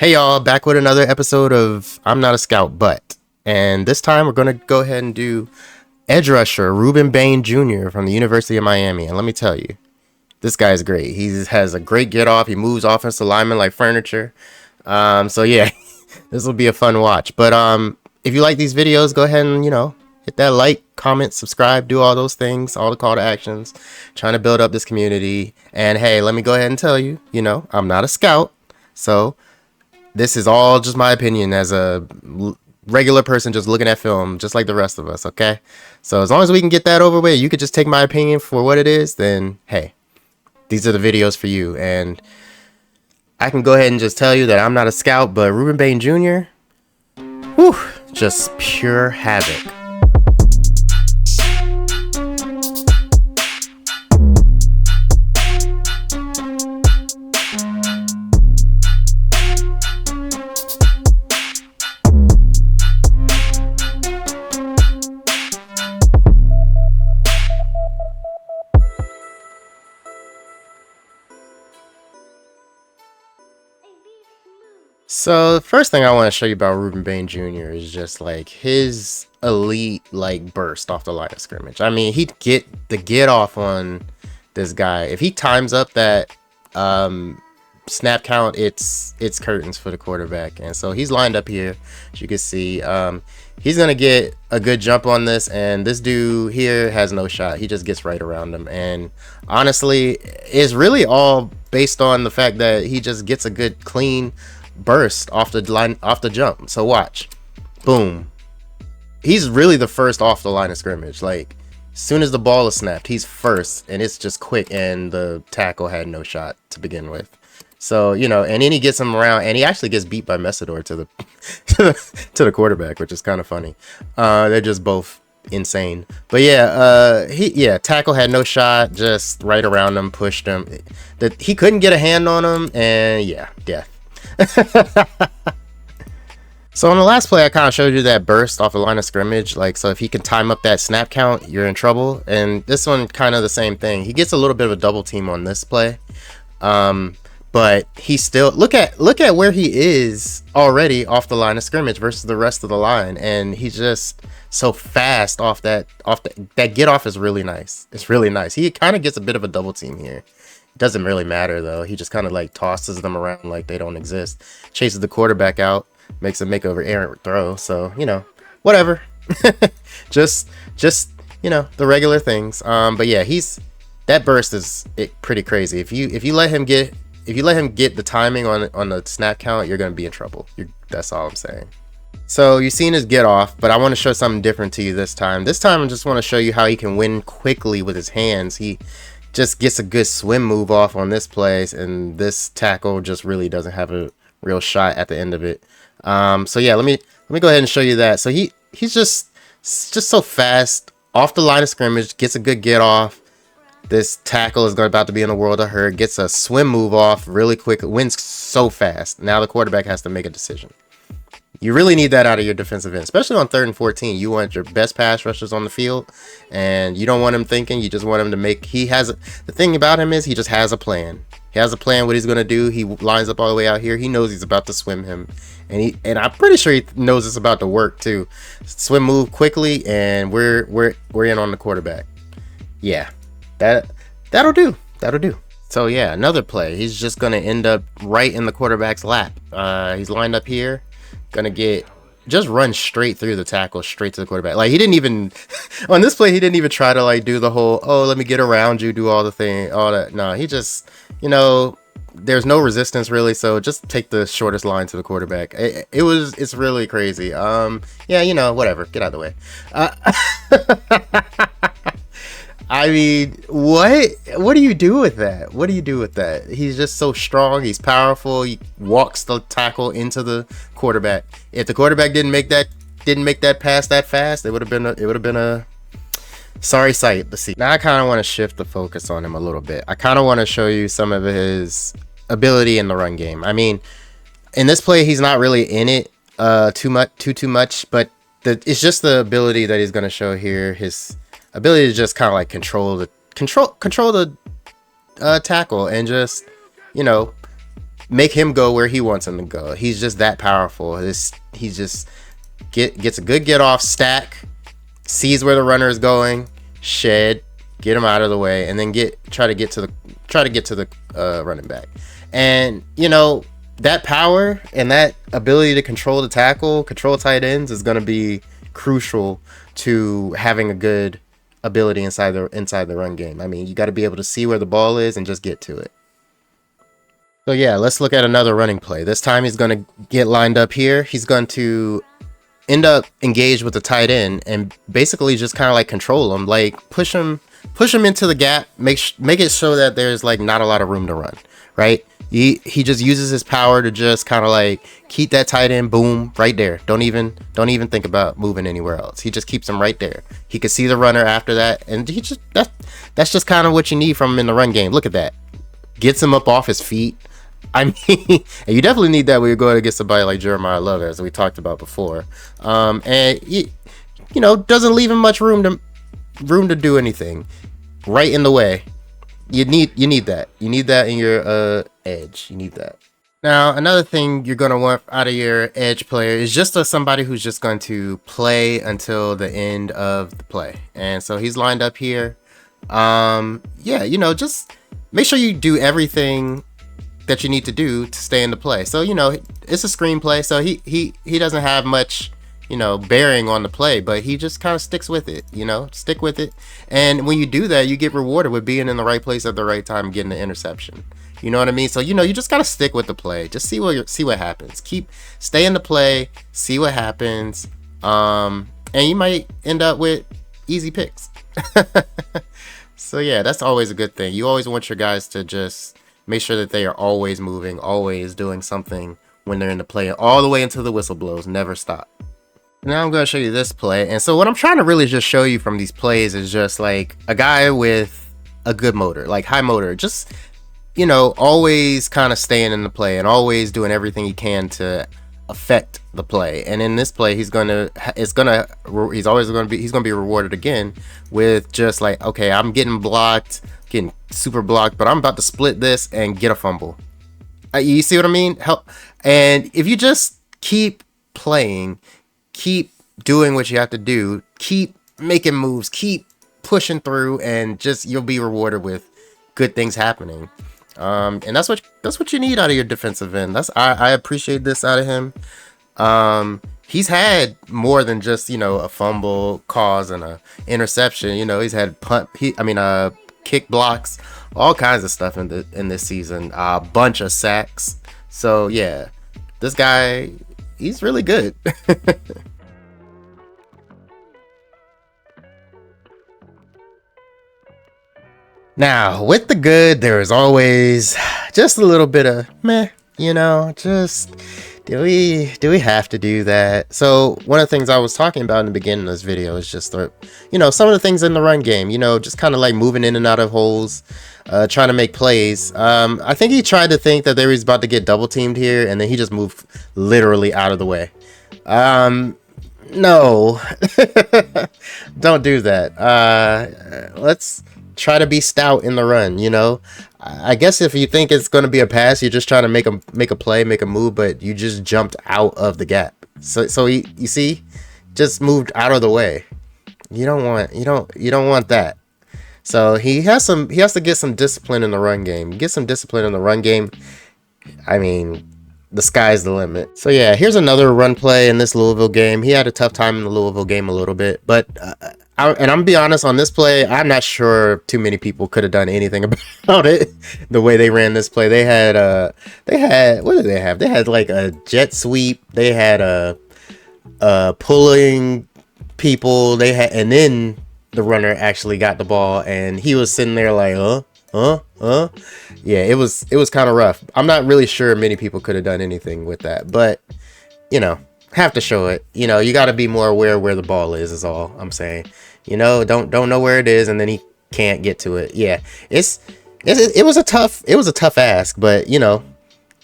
Hey y'all, back with another episode of I'm Not a Scout, and this time we're going to go ahead and do edge rusher Rueben Bain Jr. from the University of Miami. And let me tell you, this guy is great. He has a great get off. He moves offensive linemen like furniture. So yeah, this will be a fun watch. But if you like these videos, go ahead and, hit that like, comment, subscribe, do all those things, all the call to actions, trying to build up this community. And hey, let me go ahead and tell you, I'm not a scout. So this is all just my opinion as a regular person just looking at film, just like the rest of us, okay? So as long as we can get that over with, you could just take my opinion for what it is, then hey, these are the videos for you. And I can go ahead and just tell you that I'm not a scout, but Rueben Bain Jr., whew, just pure havoc. So the first thing I want to show you about Rueben Bain Jr. is just like his elite burst off the line of scrimmage. I mean, he'd get the get off on this guy. If he times up that snap count, it's curtains for the quarterback. And so he's lined up here, as you can see. He's gonna get a good jump on this, and this dude here has no shot. He just gets right around him. And honestly, it's really all based on the fact that he just gets a good clean burst off the jump. So watch, boom, he's really the first off the line of scrimmage. Like, as soon as the ball is snapped, he's first, and it's just quick, and the tackle had no shot to begin with. So and then he gets him around, and he actually gets beat by Messidor to the to the quarterback, which is kind of funny. They're just both insane. But yeah, tackle had no shot, just right around him, pushed him. That he couldn't get a hand on him, and yeah, death. So on the last play, I kind of showed you that burst off the line of scrimmage. So if he can time up that snap count, you're in trouble. And this one, kind of the same thing. He gets a little bit of a double team on this play, but he still look at where he is already off the line of scrimmage versus the rest of the line, and he's just so fast off that get off is really nice. It's really nice. He kind of gets a bit of a double team here. Doesn't really matter though. He just kind of tosses them around like they don't exist. Chases the quarterback out, makes a makeover errant throw. So whatever. just the regular things. But yeah, that burst is pretty crazy. If you let him get the timing on the snap count, you're gonna be in trouble. That's all I'm saying. So you've seen his get off, but I want to show something different to you this time. This time I just want to show you how he can win quickly with his hands. He just gets a good swim move off on this play, and this tackle just really doesn't have a real shot at the end of it. So yeah, let me go ahead and show you that. So he's just so fast off the line of scrimmage, gets a good get off. This tackle is about to be in a world of hurt, gets a swim move off really quick, wins so fast. Now the quarterback has to make a decision. You really need that out of your defensive end, especially on 3rd and 14. You want your best pass rushers on the field, and you don't want him thinking. You just want him to make. The thing about him is he just has a plan. He has a plan what he's gonna do. He lines up all the way out here. He knows he's about to swim him, and I'm pretty sure he knows it's about to work too. Swim move quickly, and we're in on the quarterback. Yeah, that'll do. So yeah, another play. He's just gonna end up right in the quarterback's lap. He's lined up here. Gonna just run straight through the tackle, straight to the quarterback. He didn't even on this play, he didn't even try to do the whole, oh, let me get around you, do all the thing, all that. No, he just, there's no resistance really, so just take the shortest line to the quarterback. It's really crazy. Yeah, whatever, get out of the way. I mean, what do you do with that? What do you do with that? He's just so strong. He's powerful. He walks the tackle into the quarterback. If the quarterback didn't make that pass that fast, it would have been a sorry sight to see. Now I kind of want to shift the focus on him a little bit. I kind of want to show you some of his ability in the run game. I mean, in this play, he's not really in it too much, but it's just the ability that he's going to show here. His ability to just kind of control the tackle and just make him go where he wants him to go. He's just that powerful. He just gets a good get off, stack, sees where the runner is going, shed, get him out of the way, and then try to get to the running back. And you know, that power and that ability to control the tackle, control tight ends, is going to be crucial to having a good ability inside the run game. I mean, you got to be able to see where the ball is and just get to it. So yeah, let's look at another running play. This time he's going to get lined up here. He's going to end up engaged with the tight end and basically just kind of like control him, like push him into the gap, make it so that there's like not a lot of room to run, right? He just uses his power to just kind of like keep that tight end, boom, right there. Don't even think about moving anywhere else. He just keeps him right there. He can see the runner after that, and that's just kind of what you need from him in the run game. Look at that, gets him up off his feet. I mean, and you definitely need that when you're going against somebody like Jeremiah Love, as we talked about before. And you know, doesn't leave him much room to do anything. Right in the way. You need that. You need that in your edge. You need that. Now, another thing you're gonna want out of your edge player is just somebody who's just going to play until the end of the play. And so he's lined up here. Yeah, you know, just make sure you do everything that you need to do to stay in the play. So, you know, it's a screenplay, so he doesn't have much, you know, bearing on the play, but he just kind of sticks with it, you know, stick with it. And when you do that, you get rewarded with being in the right place at the right time, getting the interception. You know what I mean? So, you know, you just gotta stick with the play. Just see what happens. Stay in the play, see what happens. And you might end up with easy picks. So yeah, that's always a good thing. You always want your guys to just make sure that they are always moving, always doing something when they're in the play, all the way until the whistle blows. Never stop. Now I'm going to show you this play. And so what I'm trying to really just show you from these plays is just like a guy with a good motor, like high motor, just, you know, always kind of staying in the play and always doing everything he can to affect the play. And in this play, he's going to be rewarded again with just like, okay, I'm getting super blocked, but I'm about to split this and get a fumble. You see what I mean? And if you just keep playing, keep doing what you have to do, keep making moves, keep pushing through, and just you'll be rewarded with good things happening. And that's what you need out of your defensive end. I appreciate this out of him. He's had more than just, you know, a fumble cause and a interception. You know, he's had kick blocks, all kinds of stuff in this season. A bunch of sacks. So yeah, this guy, he's really good. Now, with the good, there is always just a little bit of meh, you know, just do we have to do that? So one of the things I was talking about in the beginning of this video is just you know, some of the things in the run game, you know, just kind of like moving in and out of holes, trying to make plays. I think he tried to think that they was about to get double teamed here, and then he just moved literally out of the way. No, don't do that. Let's try to be stout in the run, you know. I guess if you think it's going to be a pass, you're just trying to make a play, make a move, but you just jumped out of the gap. So you see, just moved out of the way. You don't want that. So he has to get some discipline in the run game. Get some discipline in the run game. I mean, the sky's the limit. So yeah, here's another run play in this Louisville game. He had a tough time in the Louisville game a little bit, but I'm gonna be honest, on this play, I'm not sure too many people could have done anything about it. The way they ran this play, they had what did they have? They had like a jet sweep. They had a pulling people. They had, and then the runner actually got the ball, and he was sitting there like, yeah, it was kind of rough. I'm not really sure many people could have done anything with that, but you know, have to show it. You know, you got to be more aware where the ball is all I'm saying. You know, don't know where it is, and then he can't get to it. Yeah, it was a tough ask, but you know,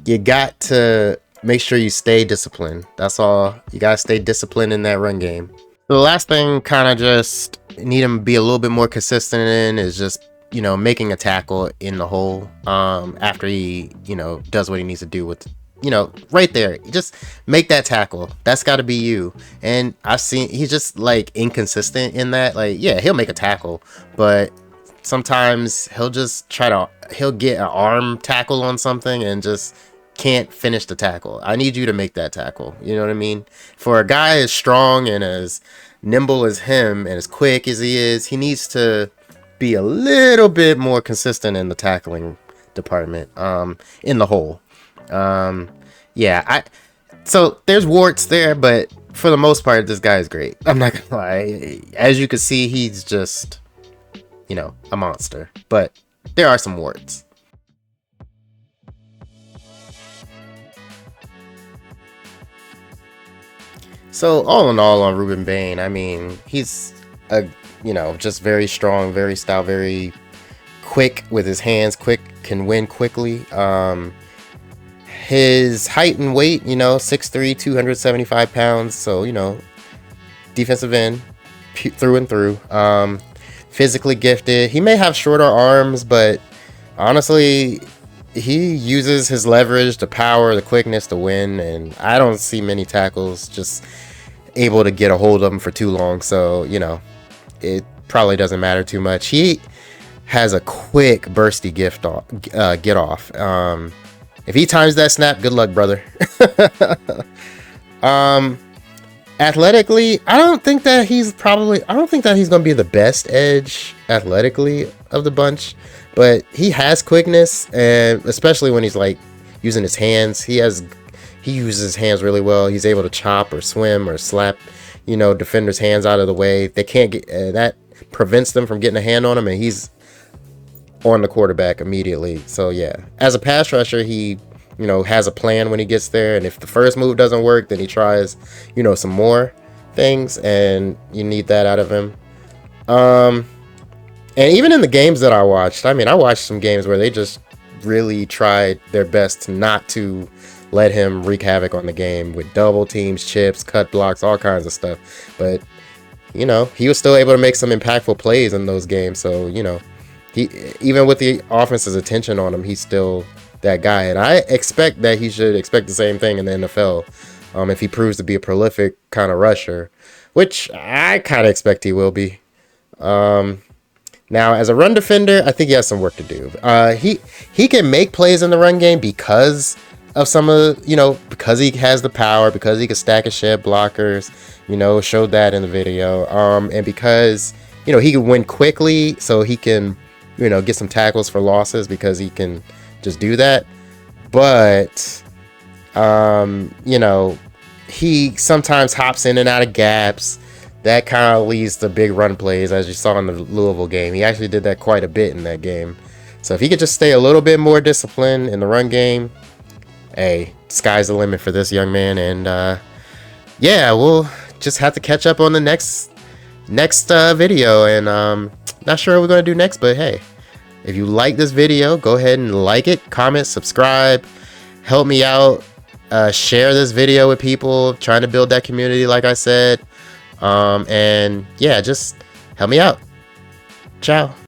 you got to make sure you stay disciplined. That's all. You got to stay disciplined in that run game. The last thing, kind of just need him to be a little bit more consistent in, is just, making a tackle in the hole after he, does what he needs to do with, right there. Just make that tackle. That's got to be you. And I've seen he's just like inconsistent in that. Like, yeah, he'll make a tackle, but sometimes he'll get an arm tackle on something and just can't finish the tackle. I need you to make that tackle. You know what I mean? For a guy as strong and as nimble as him and as quick as he is, he needs to be a little bit more consistent in the tackling department, in the hole. So there's warts there, but for the most part, this guy is great. I'm not gonna lie. As you can see, he's just, a monster. But there are some warts. So all in all, on Rueben Bain, I mean, he's just very strong, very stout, very quick with his hands. Can win quickly. His height and weight, 6'3", 275 pounds. So, defensive end through and through. Physically gifted. He may have shorter arms, but honestly, he uses his leverage, the power, the quickness to win. And I don't see many tackles just able to get a hold of him for too long. So, it probably doesn't matter too much. He has a quick, bursty get off. If he times that snap, good luck, brother. Athletically, I don't think that he's going to be the best edge athletically of the bunch, but he has quickness, and especially when he's like using his hands, he uses his hands really well. He's able to chop or swim or slap, defenders' hands out of the way. They can't get that prevents them from getting a hand on him, and he's on the quarterback immediately. So yeah, as a pass rusher, he has a plan when he gets there, and if the first move doesn't work, then he tries some more things, and you need that out of him. And even in the games that I watched, I watched some games where they just really tried their best not to let him wreak havoc on the game with double teams, chips, cut blocks, all kinds of stuff. But he was still able to make some impactful plays in those games. So he, even with the offense's attention on him, he's still that guy. And I expect that he should expect the same thing in the NFL if he proves to be a prolific kind of rusher, which I kind of expect he will be. Now, as a run defender, I think he has some work to do. He can make plays in the run game because of because he has the power, because he can stack and shed blockers, showed that in the video. And because, he can win quickly, so he can, get some tackles for losses because he can just do that. But, he sometimes hops in and out of gaps. That kind of leads to big run plays, as you saw in the Louisville game. He actually did that quite a bit in that game. So if he could just stay a little bit more disciplined in the run game, hey, sky's the limit for this young man. And yeah, we'll just have to catch up on the next video. And not sure what we're going to do next, but hey, if you like this video, go ahead and like it, comment, subscribe, help me out, share this video with people, trying to build that community like I said. And yeah, just help me out. Ciao.